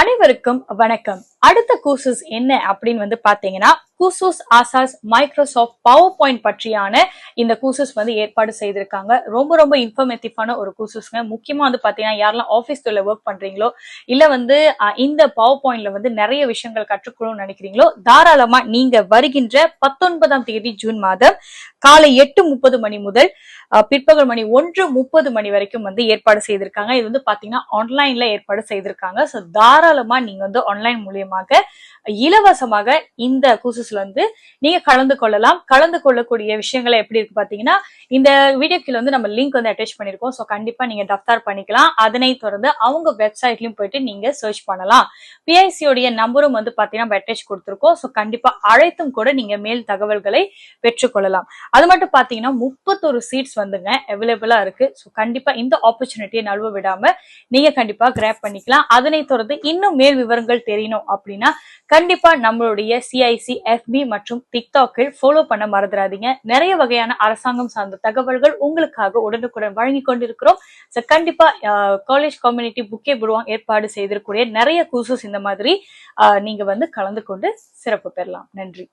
அனைவருக்கும் வணக்கம். அடுத்த கூசஸ் என்ன அப்படின்னு பாத்தீங்கன்னா, கூசஸ் ஆசாஸ் மைக்ரோசாஃப்ட் பவர் பாயிண்ட் பற்றியான இந்த கூசஸ் ஏற்பாடு செய்திருக்காங்க. ரொம்ப ரொம்ப இன்ஃபர்மேட்டிவான ஒரு கூசஸ்ங்க. முக்கியமா பாத்தீங்கன்னா, யாரெல்லாம் ஆபீஸ் தொழில ஒர்க் பண்றீங்களோ இல்ல இந்த பவர் பாயிண்ட்ல நிறைய விஷயங்கள் கற்றுக்கணும்னு நினைக்கிறீங்களோ, தாராளமா நீங்க வருகின்ற 19ஆம் தேதி ஜூன் மாதம் காலை 8:30 மணி முதல் பிற்பகல் மணி 1:30 மணி வரைக்கும் ஏற்பாடு செய்திருக்காங்க. இது பாத்தீங்கன்னா ஆன்லைன்ல ஏற்பாடு செய்திருக்காங்க. சோ தாராளமா நீங்க ஆன்லைன் மூலியமாக இலவசமாக இந்த கூசஸ்ல நீங்க கலந்து கொள்ளலாம். கலந்து கொள்ளக்கூடிய விஷயங்களை எப்படி இருக்கு பாத்தீங்கன்னா, இந்த வீடியோ கீழ நம்ம லிங்க் அட்டாச் பண்ணிருக்கோம். சோ கண்டிப்பா நீங்க டஃப்தார் பண்ணிக்கலாம். அதனை தொடர்ந்து அவங்க வெப்சைட்லயும் போயிட்டு நீங்க சர்ச் பண்ணலாம். பிஐசி உடைய நம்பரும் பாத்தீங்கன்னா அட்டாச் கொடுத்திருக்கோம். சோ கண்டிப்பா அழைத்தும் கூட நீங்க மேல் தகவல்களை பெற்றுக்கொள்ளலாம். அது மட்டும் பாத்தீங்கன்னா 31 சீட்ஸ் அவைலபிளா இருக்கு. சோ கண்டிப்பா இந்த ஆப்பர்ச்சுனிட்டியை நழுவ விடாம நீங்க கண்டிப்பா கிராப் பண்ணிக்கலாம். அதனை தொடர்ந்து இன்னும் மேல் விவரங்கள் தெரியணும் அப்படின்னா கண்டிப்பா நம்மளுடைய சிஐசி எஃபி மற்றும் டிக்டாக்கில் ஃபாலோ பண்ண மறந்துடாதீங்க. நிறைய வகையான அரசாங்கம் சார்ந்த தகவல்கள் உங்களுக்காக உடனுக்குடன் வழங்கி கொண்டிருக்கிறோம். சோ கண்டிப்பா காலேஜ் கம்யூனிட்டி புக்கே புருவாங் ஏற்பாடு செய்திருக்கூடிய நிறைய கூசஸ் இந்த மாதிரி நீங்க கலந்து கொண்டு சிறப்பு பெறலாம். நன்றி.